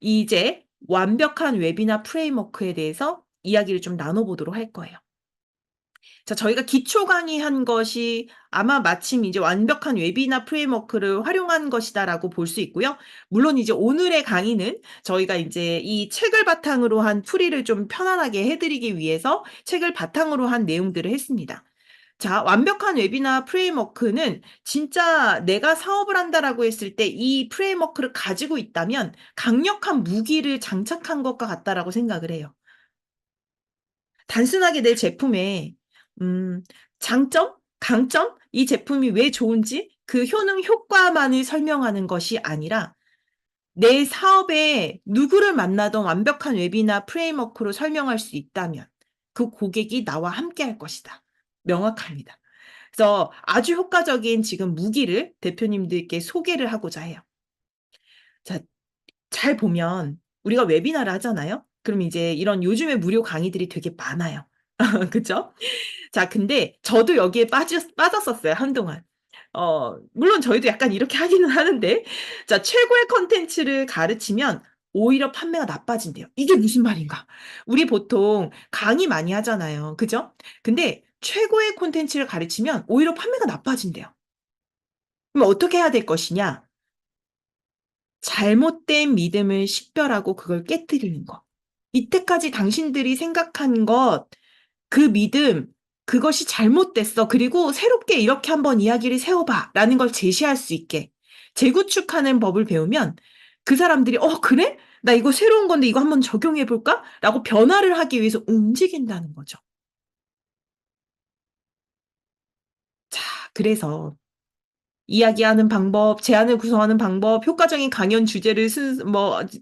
이제 완벽한 웹이나 프레임워크에 대해서 이야기를 좀 나눠보도록 할 거예요. 자, 저희가 기초 강의한 것이 아마 마침 이제 완벽한 웹이나 프레임워크를 활용한 것이다라고 볼 수 있고요. 물론 이제 오늘의 강의는 저희가 이제 이 책을 바탕으로 한 풀이를 좀 편안하게 해드리기 위해서 책을 바탕으로 한 내용들을 했습니다. 자, 완벽한 웹이나 프레임워크는 진짜 내가 사업을 한다라고 했을 때 이 프레임워크를 가지고 있다면 강력한 무기를 장착한 것과 같다라고 생각을 해요. 단순하게 내 제품의 장점, 강점, 이 제품이 왜 좋은지 그 효능, 효과만을 설명하는 것이 아니라 내 사업에 누구를 만나던 완벽한 웹이나 프레임워크로 설명할 수 있다면 그 고객이 나와 함께 할 것이다. 명확합니다. 그래서 아주 효과적인 지금 무기를 대표님들께 소개를 하고자 해요. 자, 잘 보면 우리가 웨비나를 하잖아요. 그럼 이제 이런 요즘에 무료 강의들이 되게 많아요. 그죠? 자, 근데 저도 여기에 빠졌었어요, 한동안. 물론 저희도 약간 이렇게 하기는 하는데, 자, 최고의 컨텐츠를 가르치면 오히려 판매가 나빠진대요. 이게 무슨 말인가? 우리 보통 강의 많이 하잖아요. 그죠? 근데 최고의 콘텐츠를 가르치면 오히려 판매가 나빠진대요. 그럼 어떻게 해야 될 것이냐? 잘못된 믿음을 식별하고 그걸 깨뜨리는 것. 이때까지 당신들이 생각한 것, 그 믿음, 그것이 잘못됐어. 그리고 새롭게 이렇게 한번 이야기를 세워봐. 라는 걸 제시할 수 있게 재구축하는 법을 배우면 그 사람들이, 그래? 나 이거 새로운 건데 이거 한번 적용해 볼까? 라고 변화를 하기 위해서 움직인다는 거죠. 자, 그래서 이야기하는 방법, 제안을 구성하는 방법, 효과적인 강연 주제를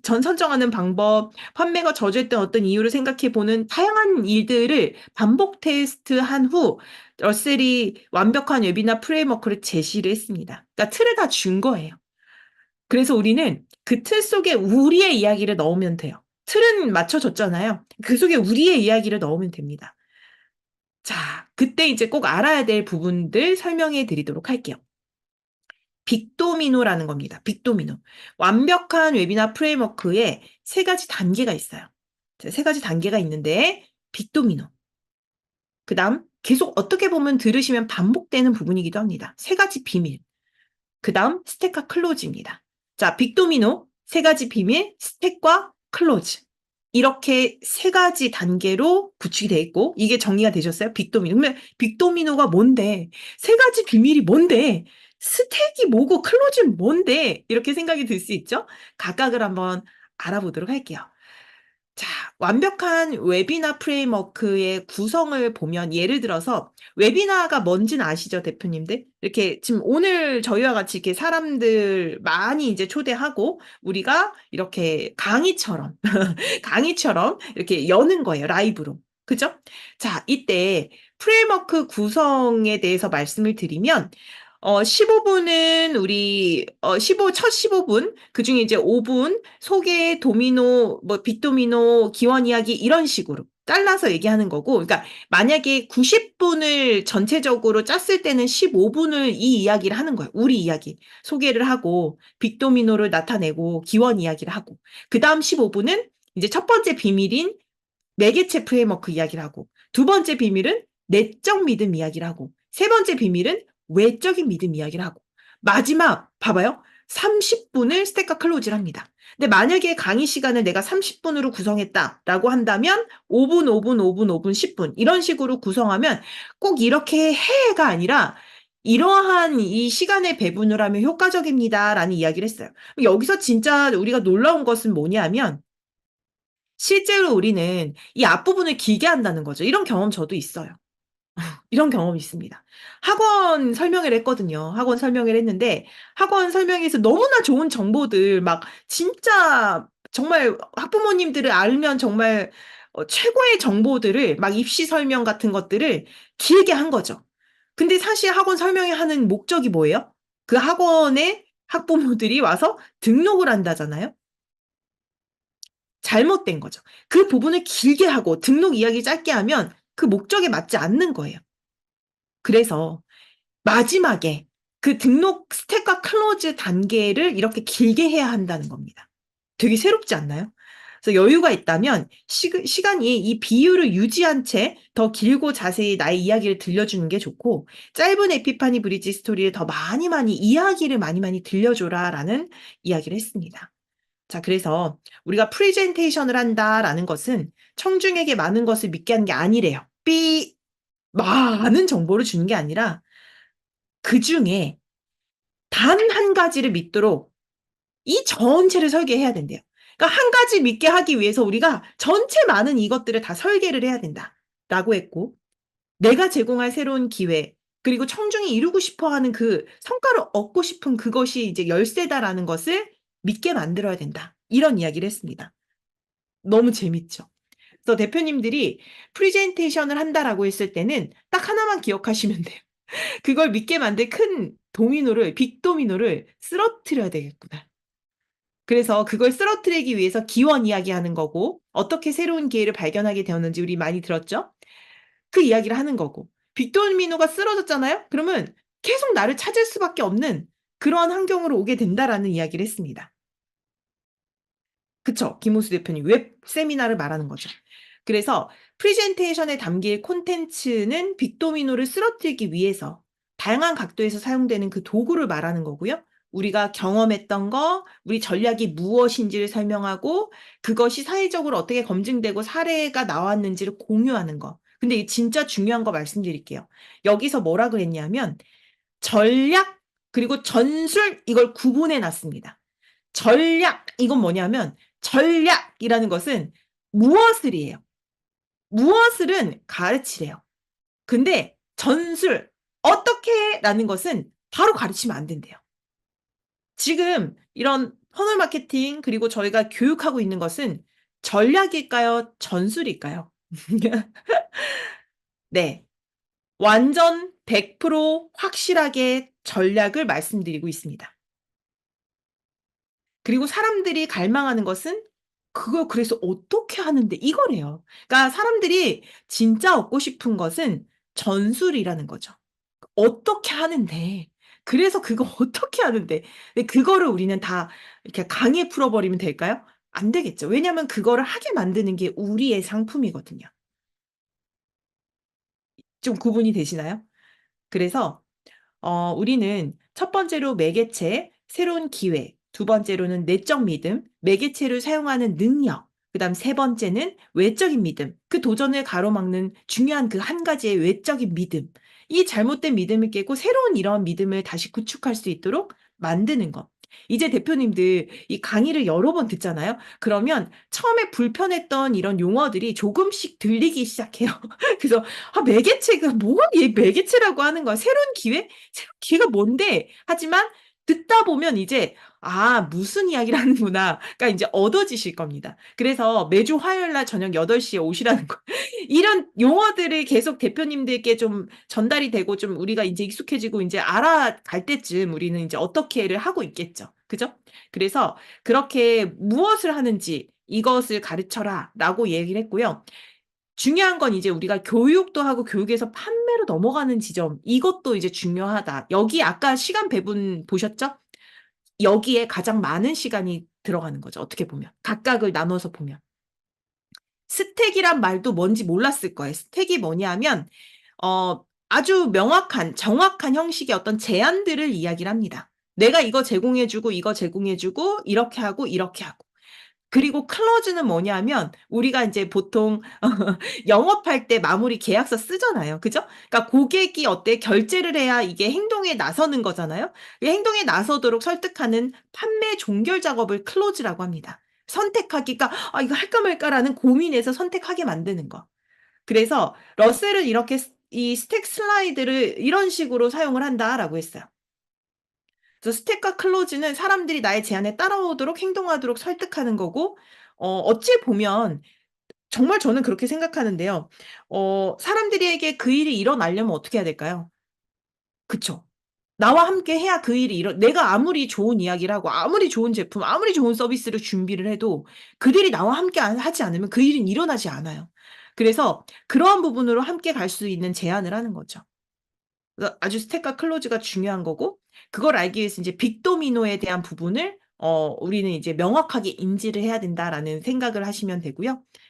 선정하는 방법, 판매가 저조했던 어떤 이유를 생각해 보는 다양한 일들을 반복 테스트한 후 러셀이 완벽한 웹이나 프레임워크를 제시를 했습니다. 그러니까 틀을 다 준 거예요. 그래서 우리는 그 틀 속에 우리의 이야기를 넣으면 돼요. 틀은 맞춰줬잖아요. 그 속에 우리의 이야기를 넣으면 됩니다. 자, 그때 이제 꼭 알아야 될 부분들 설명해 드리도록 할게요. 빅도미노라는 겁니다. 빅도미노. 완벽한 웹이나 프레임워크에 세 가지 단계가 있어요. 세 가지 단계가 있는데 빅도미노. 그다음 계속 어떻게 보면 들으시면 반복되는 부분이기도 합니다. 세 가지 비밀. 그다음 스택과 클로즈입니다. 자, 빅도미노, 세 가지 비밀, 스택과 클로즈. 이렇게 세 가지 단계로 구축이 되어 있고 이게 정리가 되셨어요? 빅도미노. 그러면 빅도미노가 뭔데? 세 가지 비밀이 뭔데? 스택이 뭐고 클로즈는 뭔데? 이렇게 생각이 들 수 있죠? 각각을 한번 알아보도록 할게요. 자, 완벽한 웨비나 프레임워크의 구성을 보면 예를 들어서 웨비나가 뭔지는 아시죠, 대표님들? 이렇게 지금 오늘 저희와 같이 이렇게 사람들 많이 이제 초대하고 우리가 이렇게 강의처럼 이렇게 여는 거예요, 라이브로. 그죠? 자, 이때 프레임워크 구성에 대해서 말씀을 드리면 15분은 우리, 첫 15분, 그 중에 이제 5분, 소개, 도미노, 빅도미노, 기원 이야기, 이런 식으로 잘라서 얘기하는 거고, 그러니까 만약에 90분을 전체적으로 짰을 때는 15분을 이 이야기를 하는 거예요. 우리 이야기. 소개를 하고, 빅도미노를 나타내고, 기원 이야기를 하고. 그 다음 15분은 이제 첫 번째 비밀인 매개체 프레임워크 이야기를 하고, 두 번째 비밀은 내적 믿음 이야기를 하고, 세 번째 비밀은 외적인 믿음 이야기를 하고, 마지막 봐봐요. 30분을 스택과 클로즈를 합니다. 근데 만약에 강의 시간을 내가 30분으로 구성했다라고 한다면 5분, 5분, 5분, 5분, 10분 이런 식으로 구성하면 꼭 이렇게 해가 아니라 이러한 이 시간의 배분을 하면 효과적입니다라는 이야기를 했어요. 여기서 진짜 우리가 놀라운 것은 뭐냐면 실제로 우리는 이 앞부분을 길게 한다는 거죠. 이런 경험 저도 있어요. 이런 경험이 있습니다. 학원 설명회를 했거든요. 학원 설명회를 했는데 학원 설명회에서 너무나 좋은 정보들 막 진짜 정말 학부모님들을 알면 정말 최고의 정보들을 막 입시 설명 같은 것들을 길게 한 거죠. 근데 사실 학원 설명회 하는 목적이 뭐예요? 그 학원에 학부모들이 와서 등록을 한다잖아요. 잘못된 거죠. 그 부분을 길게 하고 등록 이야기 짧게 하면 그 목적에 맞지 않는 거예요. 그래서 마지막에 그 등록 스택과 클로즈 단계를 이렇게 길게 해야 한다는 겁니다. 되게 새롭지 않나요? 그래서 여유가 있다면 시간이 이 비율을 유지한 채 더 길고 자세히 나의 이야기를 들려주는 게 좋고, 짧은 에피파니 브리지 스토리를 더 많이 많이 이야기를 많이 많이 들려줘라라는 이야기를 했습니다. 자, 그래서 우리가 프레젠테이션을 한다라는 것은 청중에게 많은 것을 믿게 하는 게 아니래요. 많은 정보를 주는 게 아니라 그 중에 단 한 가지를 믿도록 이 전체를 설계해야 된대요. 그러니까 한 가지 믿게 하기 위해서 우리가 전체 많은 이것들을 다 설계를 해야 된다라고 했고, 내가 제공할 새로운 기회, 그리고 청중이 이루고 싶어 하는 그 성과를 얻고 싶은 그것이 이제 열쇠다라는 것을 믿게 만들어야 된다. 이런 이야기를 했습니다. 너무 재밌죠? 그래서 대표님들이 프레젠테이션을 한다라고 했을 때는 딱 하나만 기억하시면 돼요. 그걸 믿게 만들 큰 도미노를, 빅 도미노를 쓰러뜨려야 되겠구나. 그래서 그걸 쓰러뜨리기 위해서 기원 이야기하는 거고, 어떻게 새로운 기회를 발견하게 되었는지 우리 많이 들었죠? 그 이야기를 하는 거고, 빅도미노가 쓰러졌잖아요? 그러면 계속 나를 찾을 수밖에 없는 그러한 환경으로 오게 된다라는 이야기를 했습니다. 그쵸? 김호수 대표님 웹 세미나를 말하는 거죠. 그래서 프레젠테이션에 담길 콘텐츠는 빅도미노를 쓰러뜨리기 위해서 다양한 각도에서 사용되는 그 도구를 말하는 거고요. 우리가 경험했던 거, 우리 전략이 무엇인지를 설명하고 그것이 사회적으로 어떻게 검증되고 사례가 나왔는지를 공유하는 거. 근데 이 진짜 중요한 거 말씀드릴게요. 여기서 뭐라 그랬냐면 전략 그리고 전술 이걸 구분해 놨습니다. 전략 이건 뭐냐면 전략이라는 것은 무엇을이에요. 무엇을은 가르치래요. 근데 전술 어떻게라는 것은 바로 가르치면 안 된대요. 지금 이런 퍼널 마케팅 그리고 저희가 교육하고 있는 것은 전략일까요? 전술일까요? 네. 완전 100% 확실하게 전략을 말씀드리고 있습니다. 그리고 사람들이 갈망하는 것은 그걸 그래서 어떻게 하는데 이거래요. 그러니까 사람들이 진짜 얻고 싶은 것은 전술이라는 거죠. 어떻게 하는데. 그래서 그거 어떻게 하는데. 근데 그거를 우리는 다 이렇게 강의 풀어버리면 될까요? 안 되겠죠. 왜냐하면 그거를 하게 만드는 게 우리의 상품이거든요. 좀 구분이 되시나요? 그래서 우리는 첫 번째로 매개체, 새로운 기회, 두 번째로는 내적 믿음, 매개체를 사용하는 능력, 그다음 세 번째는 외적인 믿음, 그 도전을 가로막는 중요한 그 한 가지의 외적인 믿음. 이 잘못된 믿음을 깨고 새로운 이런 믿음을 다시 구축할 수 있도록 만드는 것. 이제 대표님들 이 강의를 여러 번 듣잖아요. 그러면 처음에 불편했던 이런 용어들이 조금씩 들리기 시작해요. 그래서 매개체가 뭐가 얘 매개체라고 하는 거야. 새로운 기회? 새로운 기회가 뭔데? 하지만 듣다 보면 이제 무슨 이야기를 하는구나.가 이제 얻어지실 겁니다. 그래서 매주 화요일 날 저녁 8시에 오시라는 거. 이런 용어들을 계속 대표님들께 좀 전달이 되고 좀 우리가 이제 익숙해지고 이제 알아갈 때쯤 우리는 이제 어떻게를 하고 있겠죠. 그죠? 그래서 그렇게 무엇을 하는지 이것을 가르쳐라라고 얘기를 했고요. 중요한 건 이제 우리가 교육도 하고 교육에서 판매로 넘어가는 지점 이것도 이제 중요하다. 여기 아까 시간 배분 보셨죠? 여기에 가장 많은 시간이 들어가는 거죠. 어떻게 보면. 각각을 나눠서 보면. 스택이란 말도 뭔지 몰랐을 거예요. 스택이 뭐냐면 아주 명확한 정확한 형식의 어떤 제안들을 이야기를 합니다. 내가 이거 제공해 주고 이거 제공해 주고 이렇게 하고 이렇게 하고. 그리고 클로즈는 뭐냐면 우리가 이제 보통 영업할 때 마무리 계약서 쓰잖아요. 그죠? 그러니까 고객이 어때 결제를 해야 이게 행동에 나서는 거잖아요. 이 행동에 나서도록 설득하는 판매 종결 작업을 클로즈라고 합니다. 선택하기가 이거 할까 말까라는 고민에서 선택하게 만드는 거. 그래서 러셀은 이렇게 이 스택 슬라이드를 이런 식으로 사용을 한다라고 했어요. 그래서 스택과 클로즈는 사람들이 나의 제안에 따라오도록 행동하도록 설득하는 거고, 어찌 보면 정말 저는 그렇게 생각하는데요. 사람들에게 그 일이 일어나려면 어떻게 해야 될까요? 그쵸. 나와 함께 해야 그 일이 내가 아무리 좋은 이야기를 하고 아무리 좋은 제품, 아무리 좋은 서비스를 준비를 해도 그들이 나와 함께 하지 않으면 그 일은 일어나지 않아요. 그래서 그러한 부분으로 함께 갈 수 있는 제안을 하는 거죠. 아주 스택과 클로즈가 중요한 거고 그걸 알기 위해서 이제 빅도미노에 대한 부분을 우리는 이제 명확하게 인지를 해야 된다라는 생각을 하시면 되고요.